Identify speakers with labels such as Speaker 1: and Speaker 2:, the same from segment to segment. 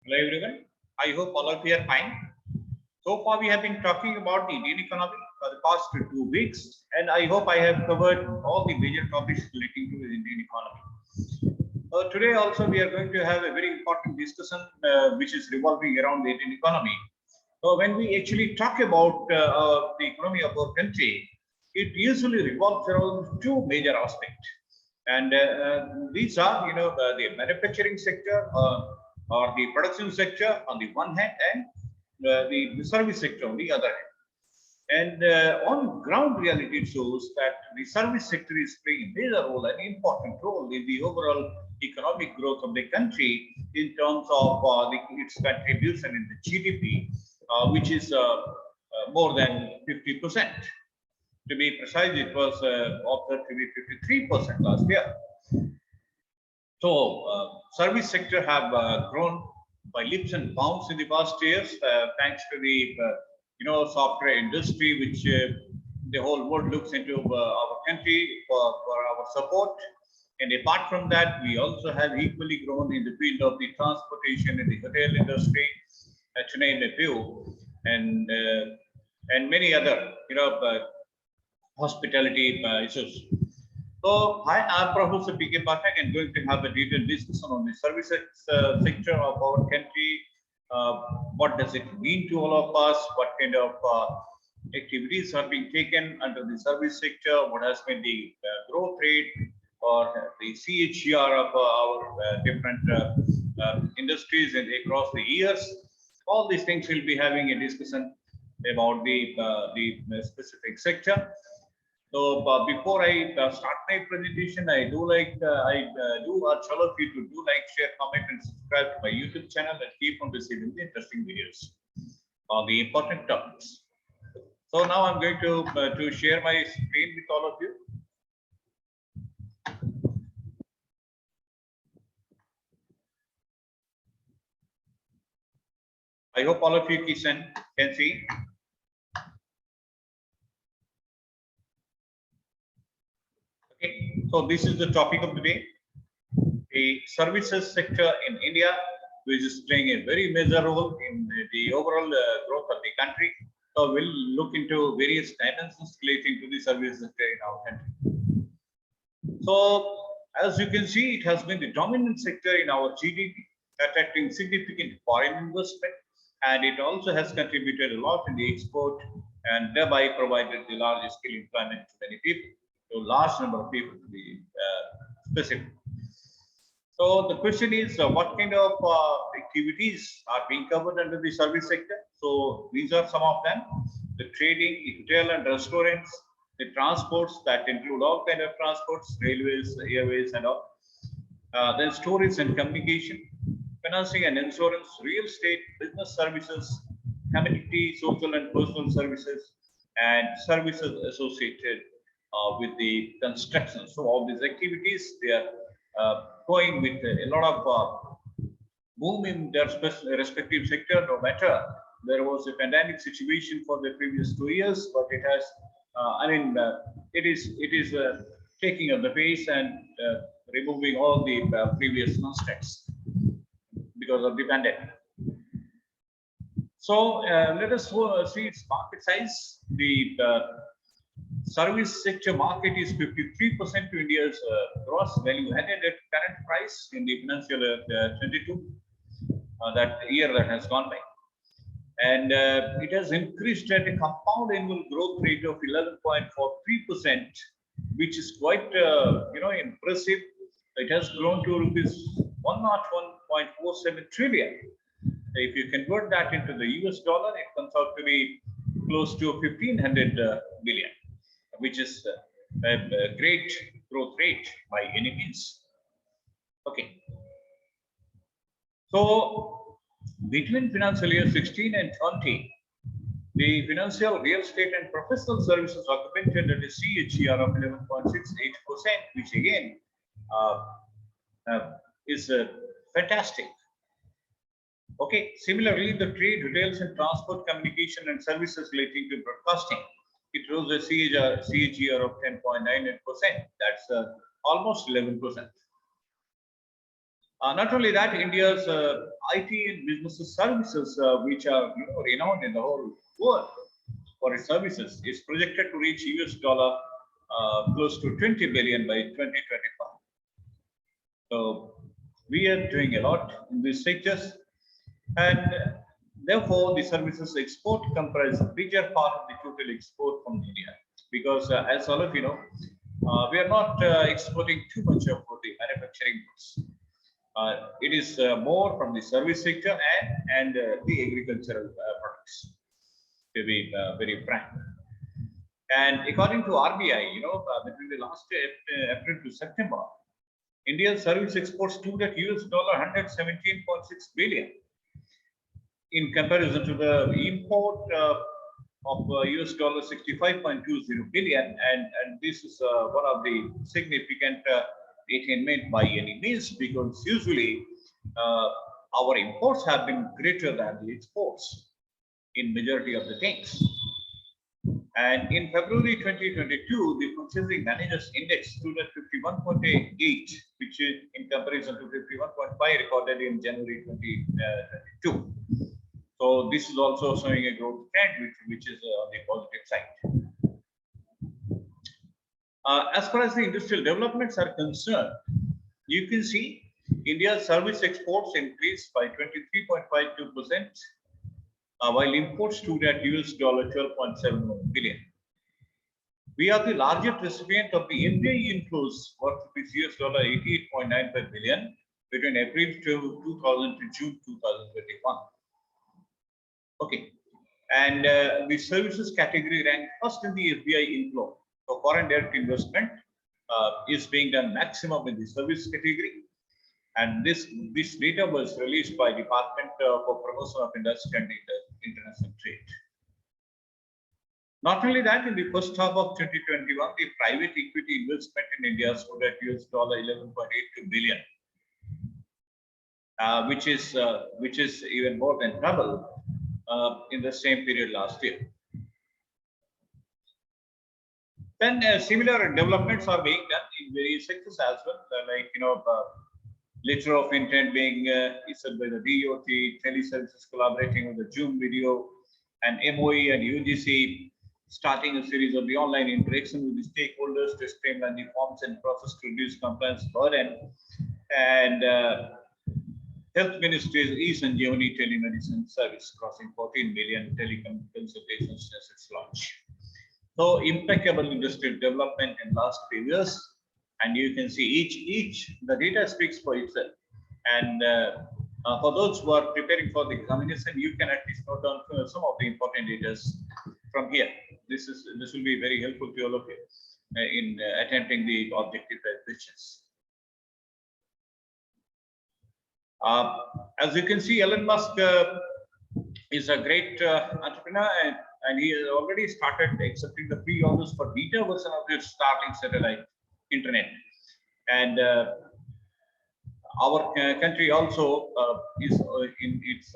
Speaker 1: Hello everyone. I hope all of you are fine. So far we have been talking about the Indian economy for the past 2 weeks, and I hope I have covered all the major topics relating to the Indian economy. Today also we are going to have a very important discussion which is revolving around the Indian economy. When we actually talk about the economy of our country, it usually revolves around two major aspects, and these are, the manufacturing sector or the production sector on the one hand, and the service sector on the other hand. And on ground reality, it shows that the service sector is playing a major role, an important role in the overall economic growth of the country in terms of its contribution in the GDP, which is more than 50%. To be precise, it was observed to be 53% last year. So, service sector have grown by leaps and bounds in the past years, thanks to the software industry, which the whole world looks into our country for our support. And apart from that, we also have equally grown in the field of the transportation and the hotel industry, to name a few, and many other hospitality issues. So, hi, I'm Professor P.K. Pathak, and going to have a detailed discussion on the services sector of our country. What does it mean to all of us? What kind of activities are being taken under the service sector? What has been the growth rate or the CAGR of our different industries and across the years? All these things we'll be having a discussion about the specific sector. So before I start my presentation, I do urge all of you to do like, share, comment, and subscribe to my YouTube channel and keep on receiving the interesting videos on the important topics. So now I'm going to share my screen with all of you. I hope all of you can see. Okay, so this is the topic of the day. The services sector in India, which is playing a very major role in the overall growth of the country. So we'll look into various dimensions relating to the services sector in our country. So as you can see, it has been the dominant sector in our GDP, attracting significant foreign investment, and it also has contributed a lot in the export and thereby provided the largest scale employment to many people, to a large number of people to be specific. So the question is, what kind of activities are being covered under the service sector? So these are some of them: the trading, the hotel and restaurants, the transports that include all kind of transports, railways, airways, and all. Then storage and communication, financing and insurance, real estate, business services, community, social and personal services, and services associated with the construction. So all these activities, they are going with a lot of boom in their respective sector. No matter there was a pandemic situation for the previous 2 years, but it has, it is taking up the pace and removing all the previous constraints because of the pandemic. So let us see its market size. The service sector market is 53% to India's gross value added at current price in the financial year 22, that year that has gone by. And it has increased at a compound annual growth rate of 11.43%, which is quite impressive. It has grown to rupees 101.47 trillion. If you convert that into the US dollar, it comes out to be close to 1,500 billion, which is a great growth rate by any means. Okay. So between financial year 16 and 20, the financial, real estate, and professional services augmented at a CAGR of 11.68%, which again is fantastic. Okay. Similarly, the trade, hotels, and transport, communication, and services relating to broadcasting, it rose a CAGR of 10.99%. That's almost 11%. Not only that, India's IT and business services, which are renowned in the whole world for its services, is projected to reach US dollar close to 20 billion by 2025. So we are doing a lot in these sectors, and therefore the services export comprise a bigger part of the total export from India. Because as all of you know, we are not exporting too much of the manufacturing goods. It is more from the service sector and the agricultural products, to be very frank. And according to RBI, between the last April to September, India's service exports stood at US dollar 117.6 billion, in comparison to the import of US dollar 65.20 billion, and this is one of the significant attainment by any means, because usually our imports have been greater than the exports in majority of the things. And in February 2022, the Purchasing Managers Index stood at 51.8, which is in comparison to 51.5 recorded in January 2022. So this is also showing a growth trend, which is on the positive side. As far as the industrial developments are concerned, you can see India's service exports increased by 23.52%. While imports stood at US dollar 12.71 billion. We are the largest recipient of the FDI inflows worth US dollar 88.95 billion between April 2000 to June 2021. Okay, and the services category ranked first in the FDI inflow. So foreign direct investment is being done maximum in the service category. And this data was released by Department for Promotion of Industry and International Trade. Not only that, in the first half of 2021, the private equity investment in India stood at US dollar 11.82 billion, which is even more than double in the same period last year. Then similar developments are being done in various sectors as well, letter of intent being issued by the DOT, teleservices collaborating with the Zoom video, and MOE and UGC starting a series of the online interaction with the stakeholders to streamline the forms and process to reduce compliance burden. And Health Ministry's e-Sanjeevani telemedicine service crossing 14 million telecom consultations since its launch. So impeccable industrial development in last few years. And you can see the data speaks for itself. And for those who are preparing for the examination, you can at least note down some of the important data from here. This will be very helpful to all of you in attempting the objective questions. As you can see, Elon Musk is a great entrepreneur, and he has already started accepting the pre-orders for beta version of his Starlink satellite internet. And our country also is in its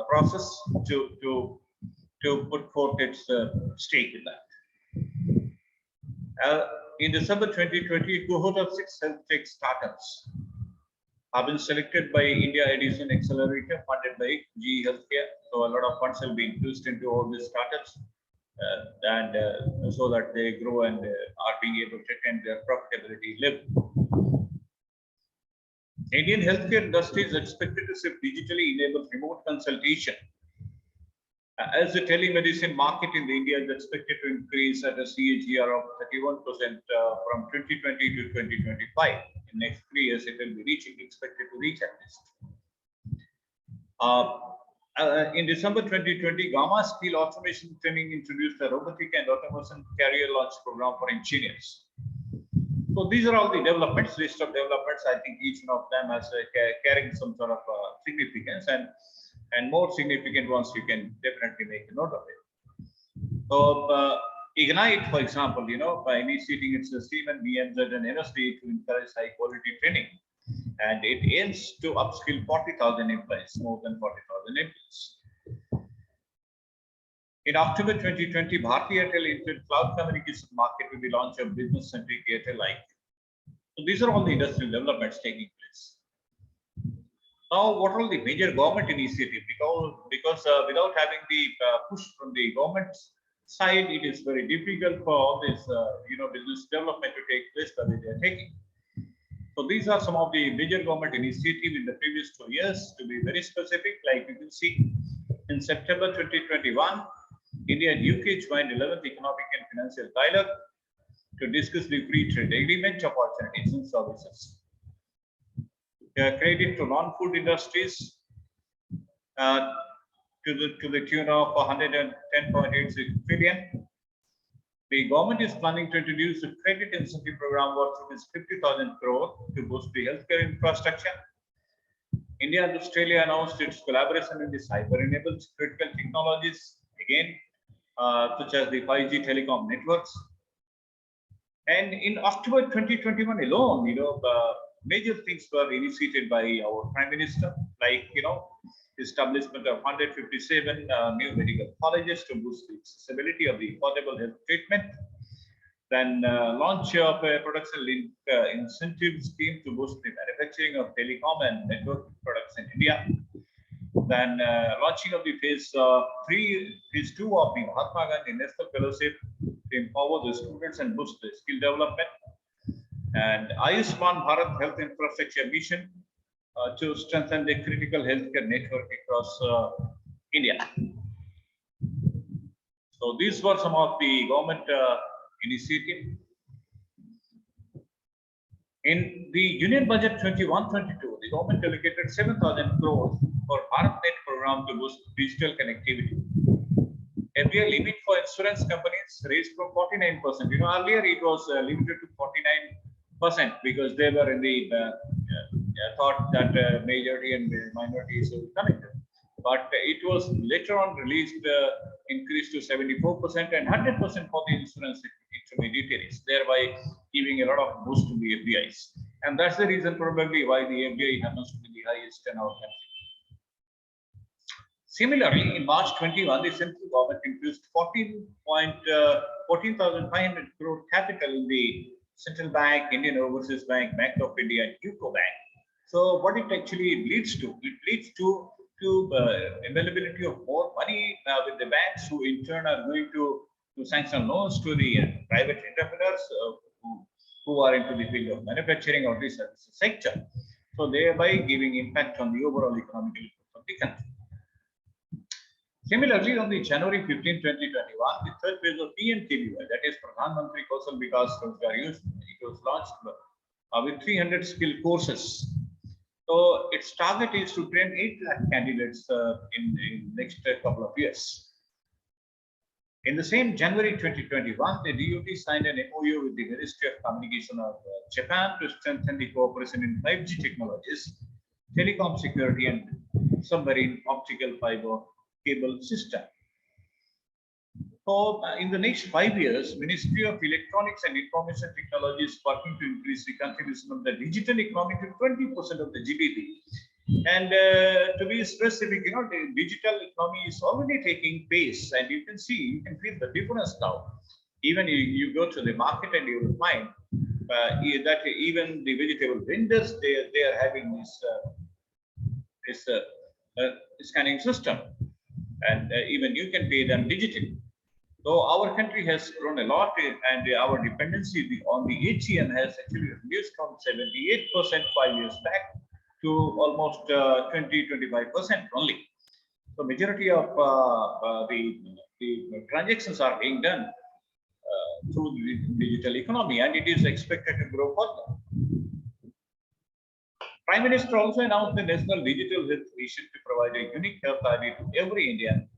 Speaker 1: process to put forth its stake in that. In December 2020, a cohort of 6 health tech startups have been selected by India Edison Accelerator, funded by GE Healthcare. So a lot of funds will be infused into all these startups, and so that they grow and are being able to attain their profitability level. Indian healthcare industry is expected to shift digitally enabled remote consultation, as the telemedicine market in India is expected to increase at a CAGR of 31% from 2020 to 2025. In next 3 years, it will be expected to reach at least. In December 2020, Gamma Steel Automation Training introduced a robotic and automation career launch program for engineers. So these are all the developments, list of developments. I think each one of them has carrying some sort of significance, and more significant ones you can definitely make a note of it. So Ignite, for example, by initiating its Siemens, BMZ, and NSD to encourage high quality training, and it aims to upskill 40,000 employees, more than 40,000 employees. In October 2020, Bharti Airtel entered cloud communication market with the launch of business-centric Airtel IQ. So these are all the industrial developments taking place. Now, what are the major government initiatives? Because without having the push from the government side, it is very difficult for all this business development to take place the way they are taking. So these are some of the major government initiatives in the previous 2 years. To be very specific, like you can see, in September 2021, India and UK joined 11th Economic and Financial Dialogue to discuss the free trade agreement opportunities and services. Credit to non-food industries uh, to the tune of 110.86 billion. The government is planning to introduce a credit incentive program worth 50,000 crore to boost the healthcare infrastructure. India and Australia announced its collaboration in the cyber-enabled critical technologies, again, such as the 5G telecom networks. And in October 2021 alone, major things were initiated by our Prime Minister, like, establishment of 157 new medical colleges to boost the accessibility of the affordable health treatment. Then launch of a production link incentive scheme to boost the manufacturing of telecom and network products in India. Then launching of the phase 2 of the Mahatma Gandhi National Fellowship to empower the students and boost the skill development. And Ayushman Bharat Health Infrastructure Mission to strengthen the critical healthcare network across India. So these were some of the government initiatives. In the Union Budget 21-22, the government allocated 7,000 crores for BharatNet program to boost digital connectivity. FDI limit for insurance companies raised from 49%. Earlier it was limited to 49% because they were in the thought that majority and minorities will come into. But it was later on released, increased to 74% and 100% for the insurance intermediaries, thereby giving a lot of boost to the FDIs. And that's the reason probably why the FDI happens to be the highest in our country. Similarly, in March 21, the central government infused 14,500 crore capital in the Central Bank, Indian Overseas Bank, Bank of India, and UCO Bank. So what it actually leads to? It leads to availability of more money with the banks, who in turn are going to sanction loans to the private entrepreneurs who are into the field of manufacturing or the services sector. So thereby giving impact on the overall economic growth of the country. Similarly, on the January 15, 2021, the third phase of PMKVY, that is Pradhan Mantri Kausal Vikas Rozgar Yojana, it was launched with 300 skill courses. So its target is to train 8 lakh candidates in the next couple of years. In the same January 2021, the DoT signed an MOU with the Ministry of Communication of Japan to strengthen the cooperation in 5G technologies, telecom security, and submarine optical fiber cable system. So in the next 5 years, Ministry of Electronics and Information Technology is working to increase the contribution of the digital economy to 20% of the GDP. And to be specific, the digital economy is already taking pace, and you can feel the difference now. Even you go to the market and you will find that even the vegetable vendors, they are having this scanning system, and even you can pay them digitally. So our country has grown a lot, and our dependency on the ATM has actually reduced from 78% 5 years back to almost 20-25% only. So majority of the transactions are being done through the digital economy, and it is expected to grow further. Prime Minister also announced the National Digital Health Mission to provide a unique health ID to every Indian.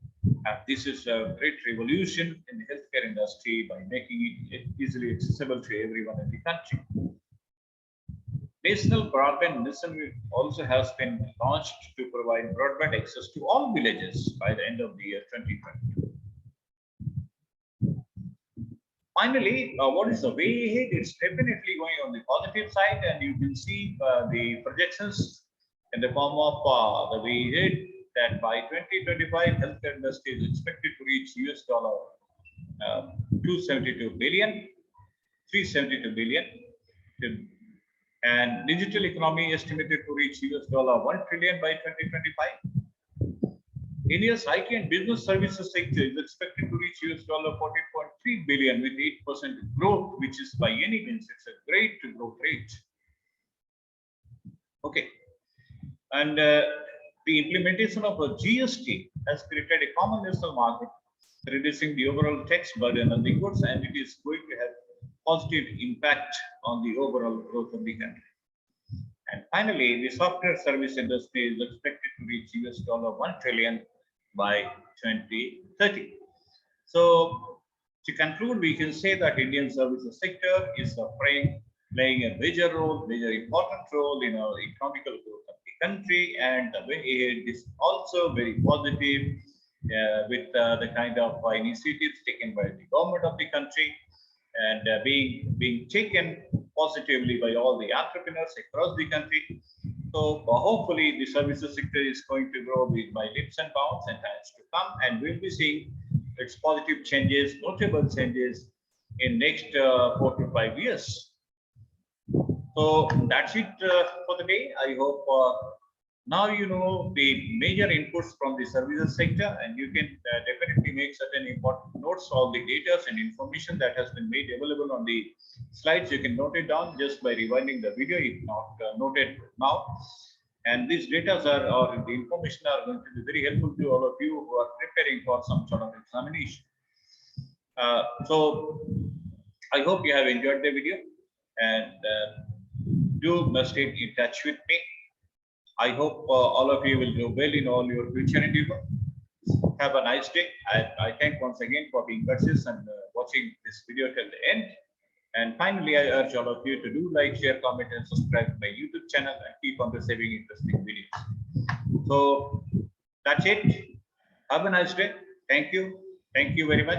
Speaker 1: And this is a great revolution in the healthcare industry by making it easily accessible to everyone in the country. National Broadband Mission also has been launched to provide broadband access to all villages by the end of the year 2022. Finally, what is the way ahead? It's definitely going on the positive side, and you can see the projections in the form of the way ahead, that by 2025, healthcare industry is expected to reach US dollar 372 billion, And digital economy estimated to reach $1 trillion by 2025. India's IT and business services sector is expected to reach $14.3 billion with 8% growth, which is by any means it's a great growth rate. Okay, and the implementation of a GST has created a common national market, reducing the overall tax burden on the goods, and it is going to have positive impact on the overall growth of the country. And finally, the software service industry is expected to reach $1 trillion by 2030. So to conclude, we can say that Indian services sector is playing a major important role in our economical growth of the country, and it is also very positive with the kind of initiatives taken by the government of the country, and being taken positively by all the entrepreneurs across the country. So hopefully the services sector is going to grow by leaps and bounds and times to come, and we'll be seeing its positive changes, notable changes in next 4 to 5 years. So that's it for the day. I hope now you know the major inputs from the services sector, and you can definitely make certain important notes. All the data and information that has been made available on the slides, you can note it down just by rewinding the video if not noted now. And these data or the information are going to be very helpful to all of you who are preparing for some sort of examination. So I hope you have enjoyed the video, and do stay in touch with me. I hope all of you will do well in all your future endeavor. Have a nice day. I thank once again for being courteous and watching this video till the end. And finally, I urge all of you to do like, share, comment, and subscribe to my YouTube channel and keep on receiving interesting videos. So that's it. Have a nice day. Thank you. Thank you very much.